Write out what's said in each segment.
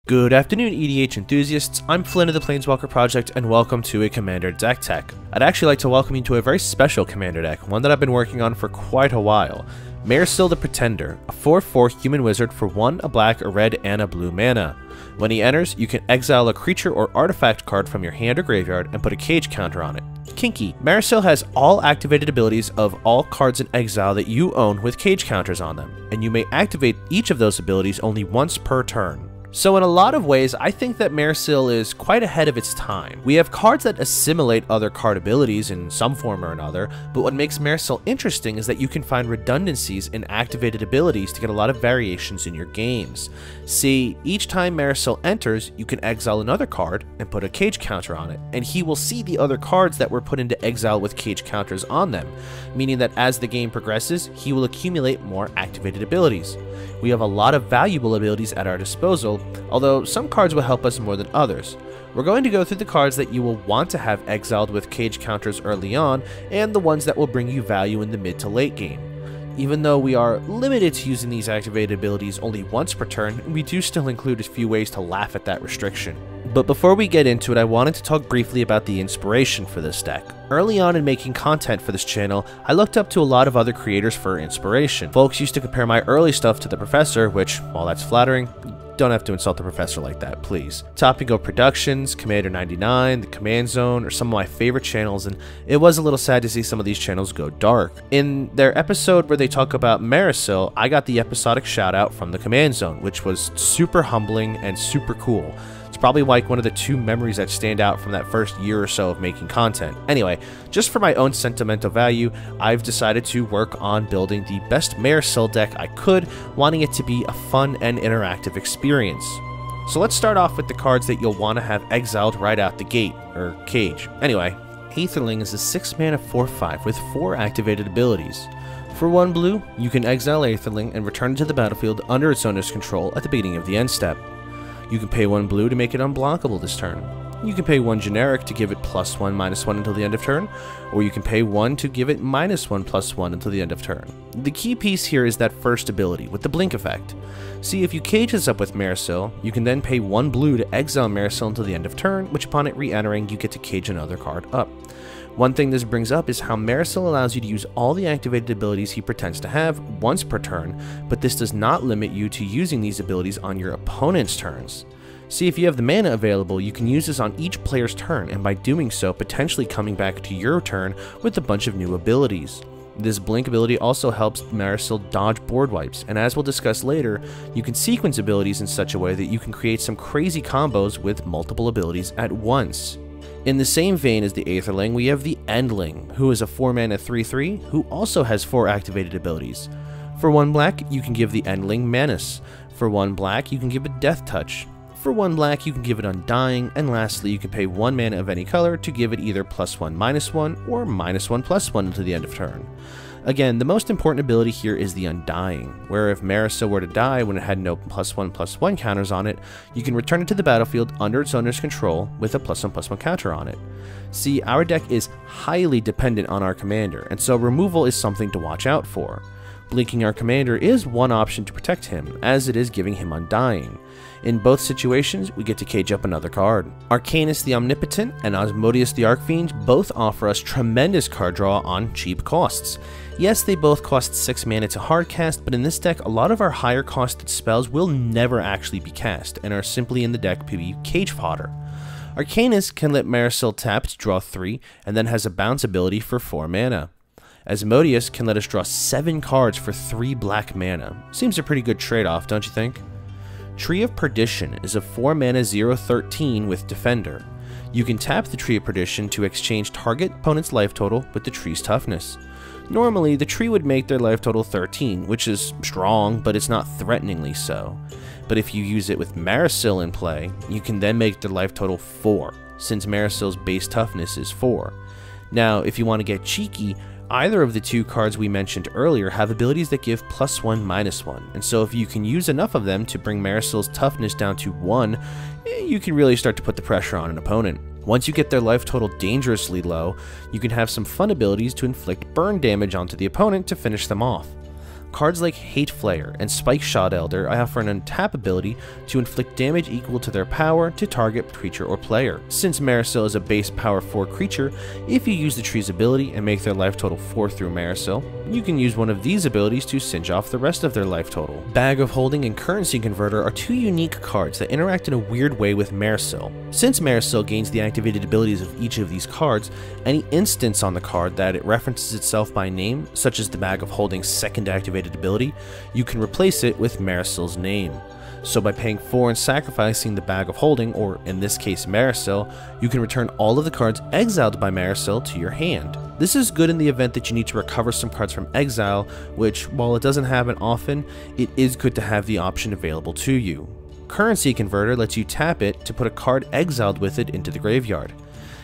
Good afternoon, EDH enthusiasts. I'm Flynn of the Planeswalker Project, and welcome to a Commander deck tech. I'd actually like to welcome you to a very special Commander deck, one that I've been working on for quite a while. Mairsil the Pretender, a 4/4 human wizard for 1, a black, a red, and a blue mana. When he enters, you can exile a creature or artifact card from your hand or graveyard and put a cage counter on it. Kinky. Mairsil has all activated abilities of all cards in exile that you own with cage counters on them, and you may activate each of those abilities only once per turn. So in a lot of ways, I think that Mairsil is quite ahead of its time. We have cards that assimilate other card abilities in some form or another, but what makes Mairsil interesting is that you can find redundancies in activated abilities to get a lot of variations in your games. See, each time Mairsil enters, you can exile another card and put a cage counter on it, and he will see the other cards that were put into exile with cage counters on them, meaning that as the game progresses, he will accumulate more activated abilities. We have a lot of valuable abilities at our disposal, although some cards will help us more than others. We're going to go through the cards that you will want to have exiled with cage counters early on, and the ones that will bring you value in the mid to late game. Even though we are limited to using these activated abilities only once per turn, we do still include a few ways to laugh at that restriction. But before we get into it, I wanted to talk briefly about the inspiration for this deck. Early on in making content for this channel, I looked up to a lot of other creators for inspiration. Folks used to compare my early stuff to the Professor, which, while that's flattering, don't have to insult the Professor like that, please. Topico Productions, Commander 99, The Command Zone are some of my favorite channels, and it was a little sad to see some of these channels go dark. In their episode where they talk about Mairsil, I got the episodic shoutout from The Command Zone, which was super humbling and super cool. It's probably like one of the two memories that stand out from that first year or so of making content. Anyway, just for my own sentimental value, I've decided to work on building the best Mairsil deck I could, wanting it to be a fun and interactive experience. So let's start off with the cards that you'll want to have exiled right out the gate, or cage. Anyway, Aetherling is a 6 mana 4/5 with 4 activated abilities. For 1 blue, you can exile Aetherling and return it to the battlefield under its owner's control at the beginning of the end step. You can pay 1 blue to make it unblockable this turn. You can pay 1 generic to give it +1/-1 until the end of turn, or you can pay 1 to give it -1/+1 until the end of turn. The key piece here is that first ability, with the blink effect. See, if you cage this up with Mairsil, you can then pay 1 blue to exile Mairsil until the end of turn, which upon it re-entering, you get to cage another card up. One thing this brings up is how Mairsil allows you to use all the activated abilities he pretends to have once per turn, but this does not limit you to using these abilities on your opponent's turns. See, if you have the mana available, you can use this on each player's turn, and by doing so, potentially coming back to your turn with a bunch of new abilities. This blink ability also helps Mairsil dodge board wipes, and as we'll discuss later, you can sequence abilities in such a way that you can create some crazy combos with multiple abilities at once. In the same vein as the Aetherling, we have the Endling, who is a 4 mana 3/3, who also has 4 activated abilities. For 1 black, you can give the Endling Menace. For 1 black, you can give it Death Touch. For 1 black, you can give it Undying, and lastly, you can pay 1 mana of any color to give it either +1/-1 or -1/+1 until the end of turn. Again, the most important ability here is the Undying, where if Mairsil were to die when it had no +1/+1 counters on it, you can return it to the battlefield under its owner's control with a +1/+1 counter on it. See, our deck is highly dependent on our commander, and so removal is something to watch out for. Blinking our commander is one option to protect him, as it is giving him Undying. In both situations, we get to cage up another card. Arcanist the Omnipotent and Asmodeus the Archfiend both offer us tremendous card draw on cheap costs. Yes, they both cost 6 mana to hardcast, but in this deck, a lot of our higher costed spells will never actually be cast, and are simply in the deck to be cage fodder. Arcanist can let Mairsil tap to draw 3, and then has a bounce ability for 4 mana. Asmodeus can let us draw 7 cards for 3 black mana. Seems a pretty good trade-off, don't you think? Tree of Perdition is a 4 mana 0/13 with Defender. You can tap the Tree of Perdition to exchange target opponent's life total with the tree's toughness. Normally, the tree would make their life total 13, which is strong, but it's not threateningly so. But if you use it with Mairsil in play, you can then make their life total 4, since Mairsil's base toughness is 4. Now, if you want to get cheeky, either of the 2 cards we mentioned earlier have abilities that give +1/-1, and so if you can use enough of them to bring Mairsil's toughness down to 1, you can really start to put the pressure on an opponent. Once you get their life total dangerously low, you can have some fun abilities to inflict burn damage onto the opponent to finish them off. Cards like Hate Flayer and Spike Shot Elder offer an untap ability to inflict damage equal to their power to target creature or player. Since Mairsil is a base power 4 creature, if you use the tree's ability and make their life total 4 through Mairsil, you can use one of these abilities to singe off the rest of their life total. Bag of Holding and Currency Converter are two unique cards that interact in a weird way with Mairsil. Since Mairsil gains the activated abilities of each of these cards, any instance on the card that it references itself by name, such as the Bag of Holding's second activated ability, you can replace it with Mairsil's name. So by paying 4 and sacrificing the Bag of Holding, or in this case Mairsil, you can return all of the cards exiled by Mairsil to your hand. This is good in the event that you need to recover some cards from exile, which, while it doesn't happen often, it is good to have the option available to you. Currency Converter lets you tap it to put a card exiled with it into the graveyard.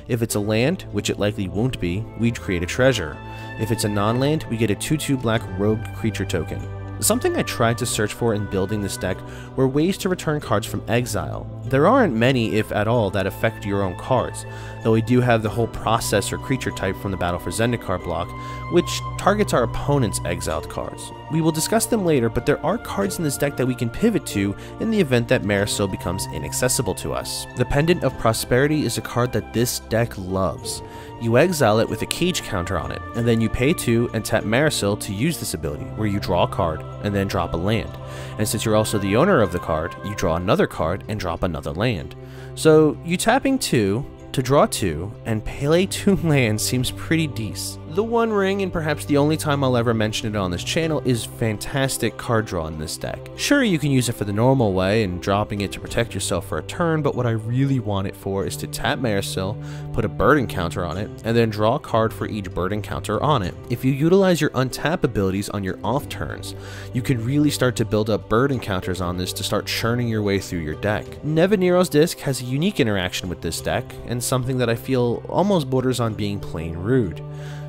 If it's a land, which it likely won't be, we'd create a treasure. If it's a non-land, we get a 2/2 black rogue creature token. Something I tried to search for in building this deck were ways to return cards from exile. There aren't many, if at all, that affect your own cards, though we do have the whole process or creature type from the Battle for Zendikar block, which targets our opponent's exiled cards. We will discuss them later, but there are cards in this deck that we can pivot to in the event that Mairsil becomes inaccessible to us. The Pendant of Prosperity is a card that this deck loves. You exile it with a cage counter on it, and then you pay 2 and tap Mairsil to use this ability, where you draw a card and then drop a land. And since you're also the owner of the card, you draw another card and drop another land. So you tapping 2 to draw 2 and play 2 lands seems pretty decent. The One Ring, and perhaps the only time I'll ever mention it on this channel, is fantastic card draw in this deck. Sure, you can use it for the normal way and dropping it to protect yourself for a turn, but what I really want it for is to tap Mairsil, put a burden counter on it, and then draw a card for each burden counter on it. If you utilize your untap abilities on your off turns, you can really start to build up burden counters on this to start churning your way through your deck. Neros Disc has a unique interaction with this deck, and something that I feel almost borders on being plain rude.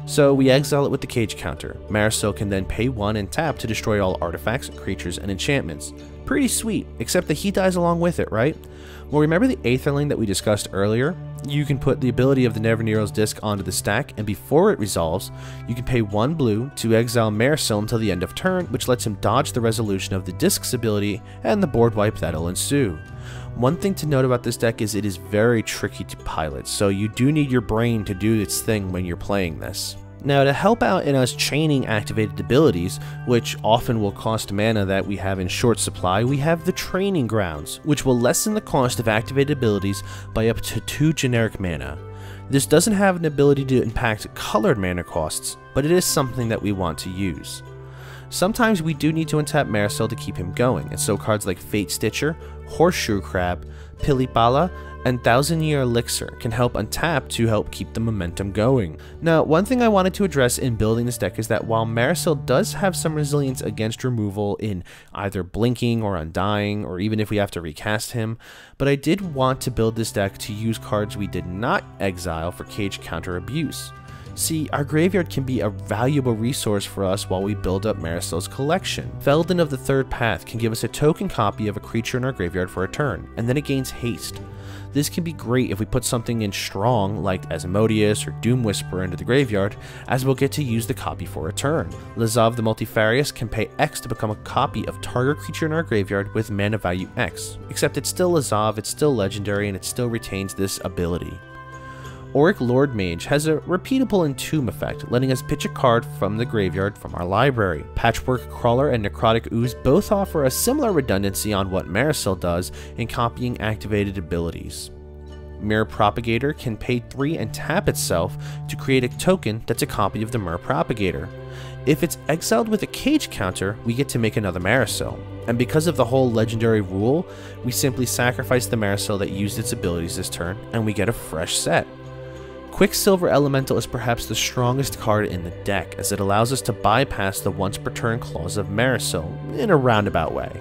So we exile it with the cage counter. Mairsil can then pay 1 and tap to destroy all artifacts, creatures, and enchantments. Pretty sweet, except that he dies along with it, right? Well, remember the Aetherling that we discussed earlier? You can put the ability of the Neros Disc onto the stack, and before it resolves, you can pay 1 blue to exile Mairsil until the end of turn, which lets him dodge the resolution of the Disc's ability and the board wipe that'll ensue. One thing to note about this deck is it is very tricky to pilot, so you do need your brain to do its thing when you're playing this. Now, to help out in us chaining activated abilities, which often will cost mana that we have in short supply, we have the Training Grounds, which will lessen the cost of activated abilities by up to 2 generic mana. This doesn't have an ability to impact colored mana costs, but it is something that we want to use. Sometimes we do need to untap Mairsil to keep him going, and so cards like Fate Stitcher, Horseshoe Crab, Pilipala, and Thousand Year Elixir can help untap to help keep the momentum going. Now, one thing I wanted to address in building this deck is that while Mairsil does have some resilience against removal in either blinking or undying, or even if we have to recast him, but I did want to build this deck to use cards we did not exile for cage counter abuse. See, our graveyard can be a valuable resource for us while we build up Mairsil's collection. Felden of the Third Path can give us a token copy of a creature in our graveyard for a turn, and then it gains haste. This can be great if we put something in strong like Asmodeus or Doom Whisperer into the graveyard, as we'll get to use the copy for a turn. Lazav the Multifarious can pay X to become a copy of target creature in our graveyard with mana value X, except it's still Lazav, it's still legendary, and it still retains this ability. Auric Lord Mage has a repeatable Entomb effect, letting us pitch a card from the graveyard from our library. Patchwork Crawler and Necrotic Ooze both offer a similar redundancy on what Mairsil does in copying activated abilities. Mirror Propagator can pay 3 and tap itself to create a token that's a copy of the Mirror Propagator. If it's exiled with a cage counter, we get to make another Mairsil. And because of the whole legendary rule, we simply sacrifice the Mairsil that used its abilities this turn, and we get a fresh set. Quicksilver Elemental is perhaps the strongest card in the deck, as it allows us to bypass the once per turn clause of Mairsil in a roundabout way.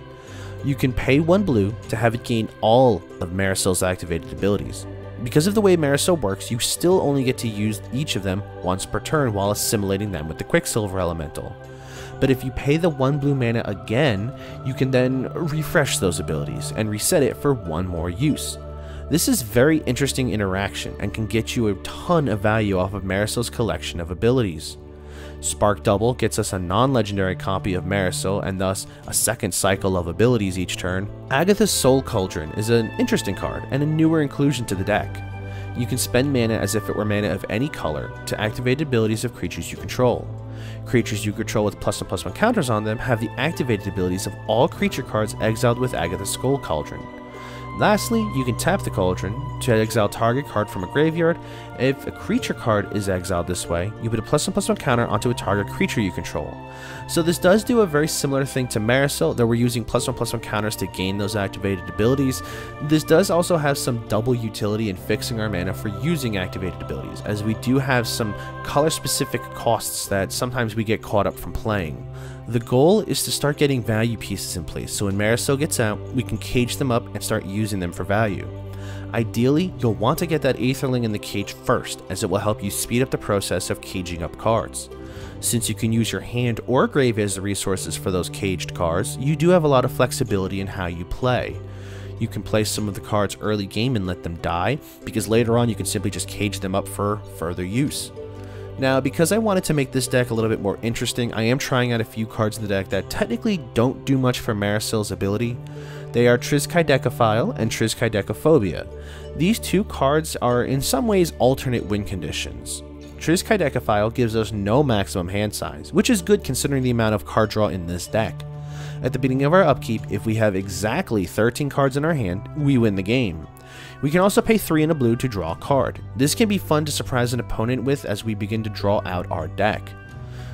You can pay 1 blue to have it gain all of Mairsil's activated abilities. Because of the way Mairsil works, you still only get to use each of them once per turn while assimilating them with the Quicksilver Elemental. But if you pay the 1 blue mana again, you can then refresh those abilities and reset it for 1 more use. This is very interesting interaction and can get you a ton of value off of Mairsil's collection of abilities. Spark Double gets us a non-legendary copy of Mairsil and thus a second cycle of abilities each turn. Agatha's Soul Cauldron is an interesting card and a newer inclusion to the deck. You can spend mana as if it were mana of any color to activate abilities of creatures you control. Creatures you control with +1/+1 counters on them have the activated abilities of all creature cards exiled with Agatha's Soul Cauldron. Lastly, you can tap the Cauldron to exile target card from a graveyard. If a creature card is exiled this way, you put a +1/+1 counter onto a target creature you control. So this does do a very similar thing to Mairsil, though we're using +1/+1 counters to gain those activated abilities. This does also have some double utility in fixing our mana for using activated abilities, as we do have some color-specific costs that sometimes we get caught up from playing. The goal is to start getting value pieces in place, so when Mairsil gets out, we can cage them up and start using them for value. Ideally, you'll want to get that Aetherling in the cage first, as it will help you speed up the process of caging up cards. Since you can use your hand or grave as the resources for those caged cards, you do have a lot of flexibility in how you play. You can play some of the cards early game and let them die, because later on you can simply just cage them up for further use. Now, because I wanted to make this deck a little bit more interesting, I am trying out a few cards in the deck that technically don't do much for Mairsil's ability. They are Triskaidekaphile and Triskaidekaphobia. These two cards are in some ways alternate win conditions. Triskaidekaphile gives us no maximum hand size, which is good considering the amount of card draw in this deck. At the beginning of our upkeep, if we have exactly 13 cards in our hand, we win the game. We can also pay 3 and a blue to draw a card. This can be fun to surprise an opponent with as we begin to draw out our deck.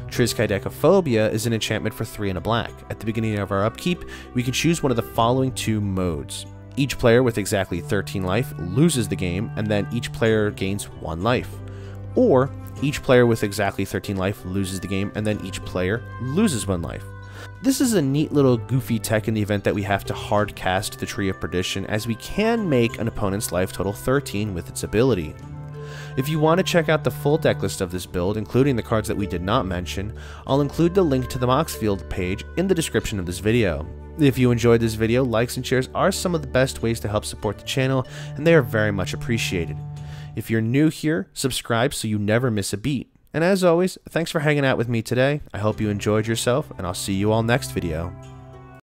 Triskaidekaphobia is an enchantment for 3 and a black. At the beginning of our upkeep, we can choose one of the following two modes. Each player with exactly 13 life loses the game, and then each player gains 1 life. Or, each player with exactly 13 life loses the game, and then each player loses 1 life. This is a neat little goofy tech in the event that we have to hard cast the Tree of Perdition, as we can make an opponent's life total 13 with its ability. If you want to check out the full deck list of this build, including the cards that we did not mention, I'll include the link to the Moxfield page in the description of this video. If you enjoyed this video, likes and shares are some of the best ways to help support the channel, and they are very much appreciated. If you're new here, subscribe so you never miss a beat. And as always, thanks for hanging out with me today. I hope you enjoyed yourself, and I'll see you all next video.